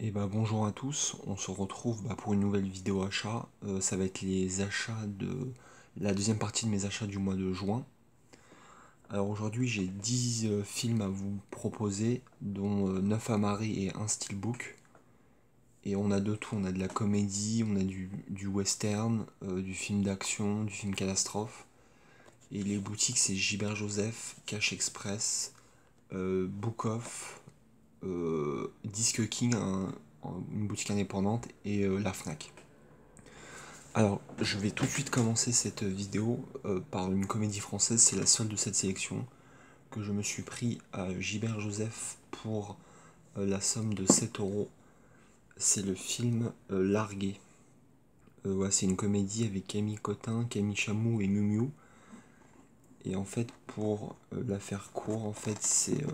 Et bah bonjour à tous, on se retrouve pour une nouvelle vidéo achat. Ça va être les achats de la deuxième partie de mes achats du mois de juin. Alors aujourd'hui j'ai 10 films à vous proposer, dont 9 à Marie et un steelbook. Et on a de tout, on a de la comédie, on a du western, du film d'action, du film catastrophe. Et les boutiques c'est Gilbert Joseph, Cash Express, Book Off, Disque King, une boutique indépendante, et la Fnac. Alors, je vais tout de suite commencer cette vidéo par une comédie française, c'est la seule de cette sélection, que je me suis pris à Gilbert Joseph pour la somme de 7 euros. C'est le film Largué. Ouais, c'est une comédie avec Camille Cotin, Camille Chamou et Miu Miu. Et en fait, pour la faire court, c'est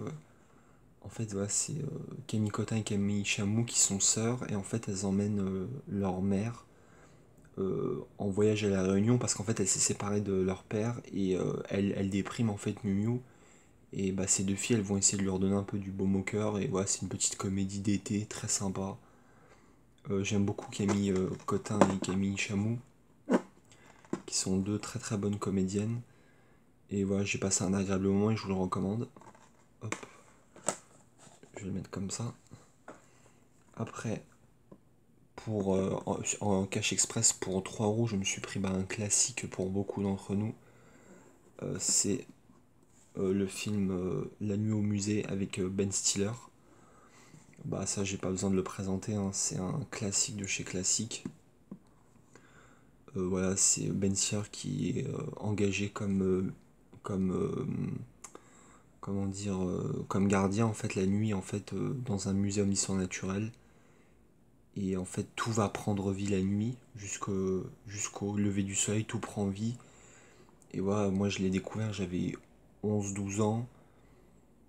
Camille Cotin et Camille Chamou qui sont sœurs, et en fait elles emmènent leur mère en voyage à la Réunion parce qu'en fait elle s'est séparée de leur père, et elle déprime en fait Miu Miu. Et bah ces deux filles elles vont essayer de leur donner un peu du baume au cœur, et voilà, c'est une petite comédie d'été très sympa. J'aime beaucoup Camille Cotin et Camille Chamou, qui sont deux très très bonnes comédiennes. Et voilà, j'ai passé un agréable moment et je vous le recommande. Hop, je vais le mettre comme ça. Après, en cash express pour 3 euros, je me suis pris un classique pour beaucoup d'entre nous. C'est le film La nuit au musée avec Ben Stiller. Bah ça j'ai pas besoin de le présenter, hein, c'est un classique de chez classique. Voilà, c'est Ben Stiller qui est engagé comment dire, comme gardien en fait la nuit en fait dans un muséum d'histoire naturelle. Et en fait tout va prendre vie la nuit jusqu'au lever du soleil, tout prend vie. Et voilà, moi je l'ai découvert, j'avais 11 12 ans.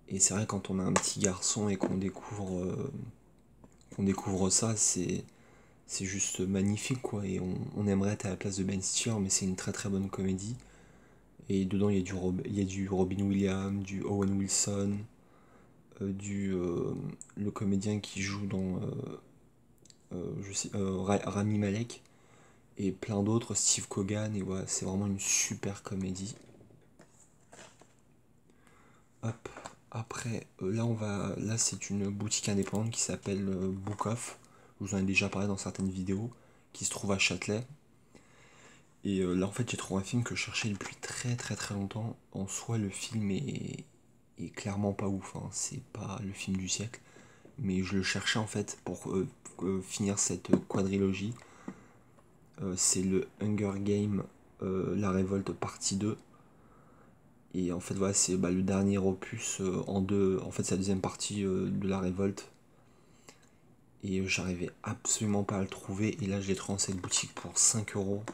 Et c'est vrai, quand on a un petit garçon et qu'on découvre ça, c'est juste magnifique quoi. Et on aimerait être à la place de Ben Stiller, mais c'est une très très bonne comédie. Et dedans il y a du Robin Williams, du Owen Wilson, le comédien qui joue dans Rami Malek, et plein d'autres, Steve Coogan. Et voilà, c'est vraiment une super comédie. Hop. Après, là c'est une boutique indépendante qui s'appelle Book Off. Je vous en ai déjà parlé dans certaines vidéos, qui se trouve à Châtelet. Et là en fait j'ai trouvé un film que je cherchais depuis très très très longtemps. En soi le film est clairement pas ouf, hein. C'est pas le film du siècle. Mais je le cherchais en fait pour finir cette quadrilogie. C'est le Hunger Game, La Révolte partie 2. Et en fait voilà, c'est le dernier opus en deux. En fait c'est la deuxième partie de La Révolte. Et j'arrivais absolument pas à le trouver. Et là je l'ai trouvé dans cette boutique pour 5 euros.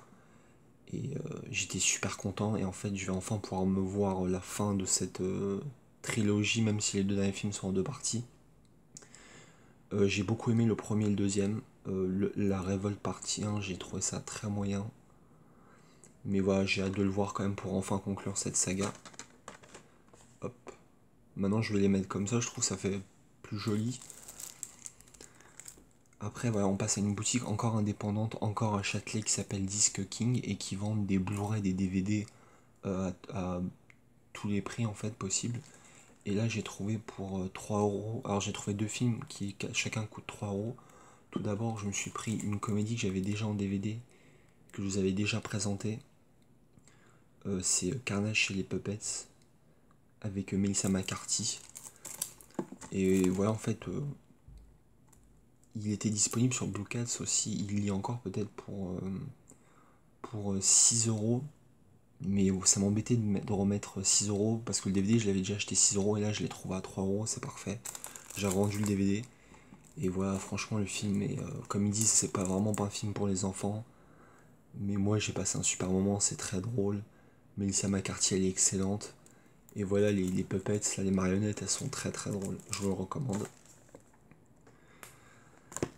Et j'étais super content. Et en fait je vais enfin pouvoir me voir la fin de cette trilogie, même si les deux derniers films sont en deux parties. J'ai beaucoup aimé le premier et le deuxième. La Révolte partie 1, j'ai trouvé ça très moyen. Mais voilà, j'ai hâte de le voir quand même pour enfin conclure cette saga. Hop. Maintenant je vais les mettre comme ça, je trouve que ça fait plus joli. Après voilà, on passe à une boutique encore indépendante, encore à Châtelet, qui s'appelle Disque King, et qui vendent des Blu-ray, des DVD à tous les prix en fait possibles. Et là j'ai trouvé pour 3 euros. Alors j'ai trouvé deux films qui chacun coûtent 3 euros. Tout d'abord, je me suis pris une comédie que j'avais déjà en DVD, que je vous avais déjà présenté. C'est Carnage chez les Puppets, avec Melissa McCarthy. Et voilà, en fait, il était disponible sur Blue Cats aussi. Il y est encore peut-être pour 6 euros. Mais ça m'embêtait de remettre 6 euros parce que le DVD, je l'avais déjà acheté 6 euros, et là, je l'ai trouvé à 3 euros, c'est parfait. J'ai rendu le DVD. Et voilà, franchement, le film est, comme ils disent, c'est pas un film pour les enfants. Mais moi, j'ai passé un super moment, c'est très drôle. Melissa McCarthy, elle est excellente. Et voilà, les puppets, là, les marionnettes, elles sont très très drôles. Je vous le recommande.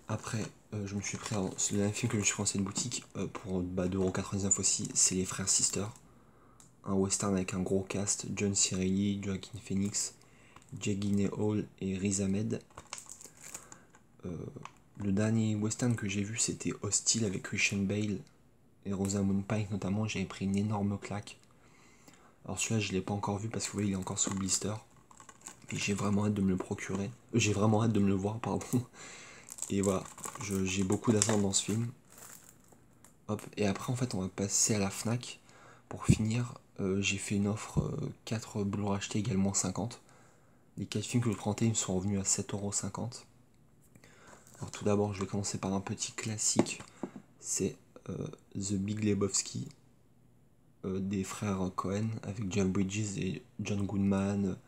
Après, je me suis pris. Le dernier film que je me suis pris dans cette boutique pour 2,99€ aussi, c'est Les Frères Sister. Un western avec un gros cast: John C. Reilly, Joaquin Phoenix, Jake Gyllenhaal et Riz Ahmed. Le dernier western que j'ai vu, c'était Hostile avec Christian Bale et Rosamund Pike notamment. J'avais pris une énorme claque. Alors celui-là, je l'ai pas encore vu parce que vous voyez, il est encore sous blister. Et j'ai vraiment hâte de me le procurer. J'ai vraiment hâte de me le voir, pardon. Et voilà, j'ai beaucoup d'attentes dans ce film. Hop, et après, en fait, on va passer à la Fnac. Pour finir, j'ai fait une offre 4 Blu-ray achetés également 50. Les 4 films que je présentais, ils me sont revenus à 7,50 €. Alors tout d'abord, je vais commencer par un petit classique. C'est The Big Lebowski des frères Cohen avec Jeff Bridges et John Goodman.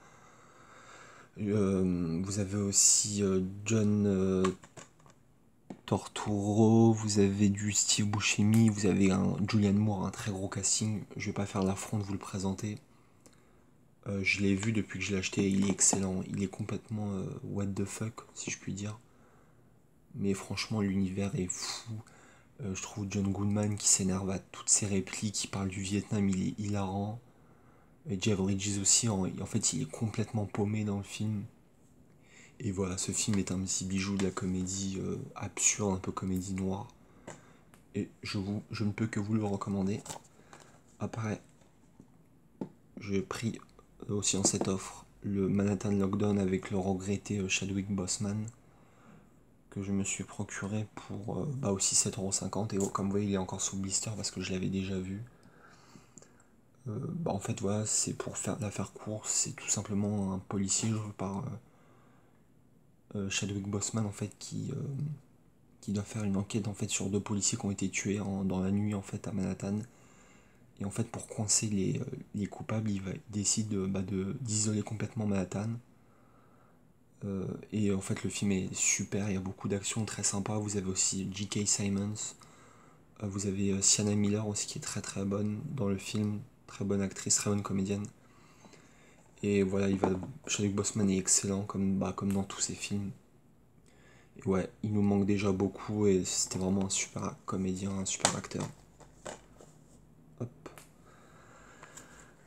Vous avez aussi John Torturo, vous avez du Steve Buscemi, vous avez un Julianne Moore, un très gros casting. Je vais pas faire l'affront de vous le présenter. Je l'ai vu depuis que je l'ai acheté, il est excellent. Il est complètement what the fuck, si je puis dire. Mais franchement, l'univers est fou. Je trouve John Goodman qui s'énerve à toutes ses répliques, qui parle du Vietnam, il est hilarant. Et Jeff Bridges aussi, en fait, il est complètement paumé dans le film. Et voilà, ce film est un petit bijou de la comédie absurde, un peu comédie noire. Et je ne peux que vous le recommander. Après, j'ai pris aussi en cette offre le Manhattan Lockdown avec le regretté Chadwick Boseman que je me suis procuré pour aussi 7,50 €. Et comme vous voyez, il est encore sous blister parce que je l'avais déjà vu. En fait, voilà, c'est pour faire l'affaire courte. C'est tout simplement un policier joué par Chadwick Boseman en fait qui doit faire une enquête en fait sur 2 policiers qui ont été tués dans la nuit en fait à Manhattan. Et en fait, pour coincer les coupables, il décide d'isoler complètement Manhattan. Et en fait, le film est super, il y a beaucoup d'actions très sympas. Vous avez aussi J.K. Simmons, vous avez Sienna Miller aussi qui est très très bonne dans le film, très bonne actrice, très bonne comédienne. Et voilà, Chadwick Boseman est excellent comme dans tous ses films. Et ouais, il nous manque déjà beaucoup et c'était vraiment un super comédien, un super acteur. Hop.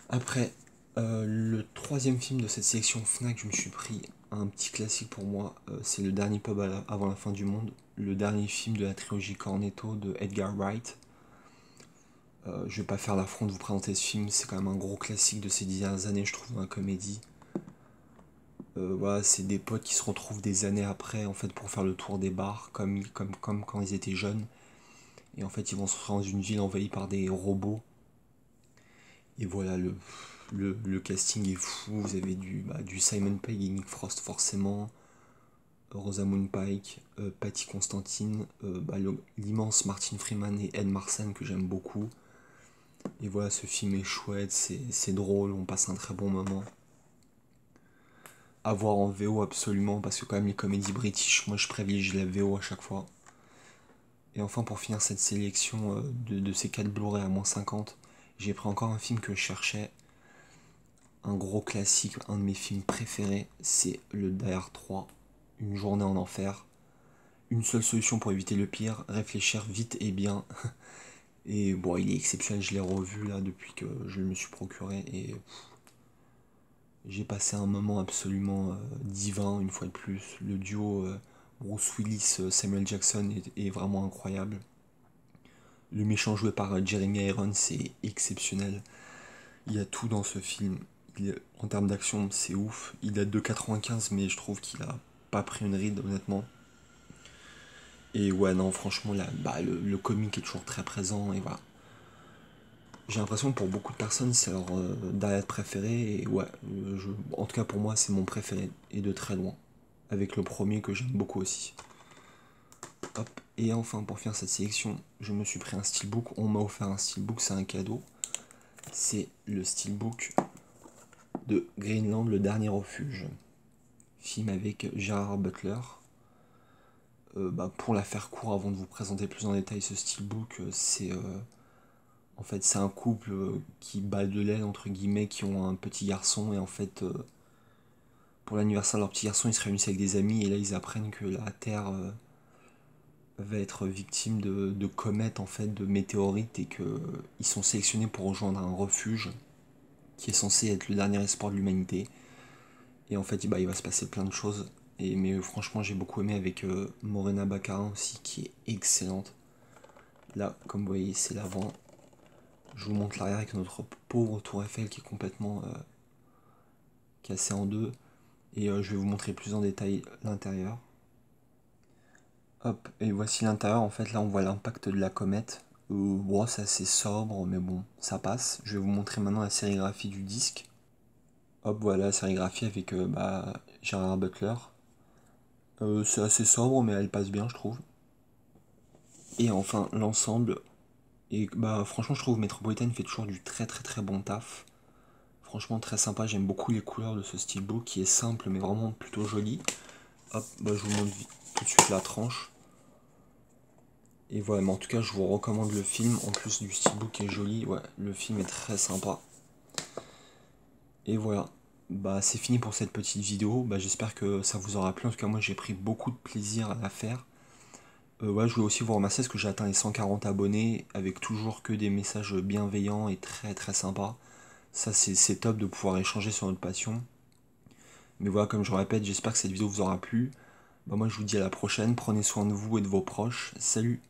Après, le troisième film de cette sélection Fnac, je me suis pris un petit classique pour moi. C'est Le Dernier Pub avant la fin du monde, le dernier film de la trilogie Cornetto de Edgar Wright. Je vais pas faire l'affront de vous présenter ce film, c'est quand même un gros classique de ces 10 dernières années, je trouve, dans la comédie. Voilà, c'est des potes qui se retrouvent des années après en fait pour faire le tour des bars, comme quand ils étaient jeunes. Et en fait, ils vont se retrouver dans une ville envahie par des robots. Et voilà, le casting est fou. Vous avez du Simon Pegg et Nick Frost forcément, Rosamund Pike, Patty Constantine, l'immense Martin Freeman et Ed Marsan que j'aime beaucoup. Et voilà, ce film est chouette, c'est drôle, on passe un très bon moment. À voir en VO absolument, parce que quand même les comédies british, moi je privilégie la VO à chaque fois. Et enfin pour finir cette sélection de ces 4 Blu-ray à moins 50, j'ai pris encore un film que je cherchais. Un gros classique, un de mes films préférés, c'est le Die Hard 3, Une journée en enfer. Une seule solution pour éviter le pire, réfléchir vite et bien. Et bon, il est exceptionnel, je l'ai revu là depuis que je me suis procuré et j'ai passé un moment absolument divin une fois de plus. Le duo Bruce Willis-Samuel Jackson est vraiment incroyable. Le méchant joué par Jeremy Irons, c'est exceptionnel. Il y a tout dans ce film. En termes d'action, c'est ouf. Il date de 95, mais je trouve qu'il a pas pris une ride, honnêtement. Et ouais, non, franchement, là, le comique est toujours très présent. Et voilà. J'ai l'impression que pour beaucoup de personnes, c'est leur Die Hard préféré. Et ouais, en tout cas pour moi, c'est mon préféré. Et de très loin. Avec le premier que j'aime beaucoup aussi. Hop. Et enfin, pour faire cette sélection, je me suis pris un steelbook. On m'a offert un steelbook, c'est un cadeau. C'est le steelbook de Greenland, le dernier refuge. Film avec Gerard Butler. Pour la faire court, avant de vous présenter plus en détail ce steelbook, en fait c'est un couple qui bat de l'aile entre guillemets, qui ont un petit garçon et en fait pour l'anniversaire de leur petit garçon ils se réunissent avec des amis et là ils apprennent que la Terre va être victime de comètes en fait, de météorites et que ils sont sélectionnés pour rejoindre un refuge qui est censé être le dernier espoir de l'humanité. Et en fait il va se passer plein de choses Mais franchement, j'ai beaucoup aimé avec Morena Baccarin aussi, qui est excellente. Là, comme vous voyez, c'est l'avant. Je vous montre l'arrière avec notre pauvre tour Eiffel qui est complètement cassé en deux. Et je vais vous montrer plus en détail l'intérieur. Hop, et voici l'intérieur. En fait, là, on voit l'impact de la comète. Bon, c'est assez sobre, mais bon, ça passe. Je vais vous montrer maintenant la sérigraphie du disque. Hop, voilà la sérigraphie avec Gérard Butler. C'est assez sobre, mais elle passe bien, je trouve. Et enfin, l'ensemble. Et franchement, je trouve Metropolitan fait toujours du très très très bon taf. Franchement, très sympa. J'aime beaucoup les couleurs de ce steelbook qui est simple, mais vraiment plutôt joli. Hop, je vous montre tout de suite la tranche. Et voilà, mais en tout cas, je vous recommande le film. En plus du steelbook qui est joli, ouais, le film est très sympa. Et voilà, c'est fini pour cette petite vidéo. J'espère que ça vous aura plu. En tout cas, moi, j'ai pris beaucoup de plaisir à la faire. Ouais, je voulais aussi vous remercier parce que j'ai atteint les 140 abonnés avec toujours que des messages bienveillants et très très sympas. Ça, c'est top de pouvoir échanger sur notre passion. Mais voilà, comme je le répète, j'espère que cette vidéo vous aura plu. Moi, je vous dis à la prochaine. Prenez soin de vous et de vos proches. Salut!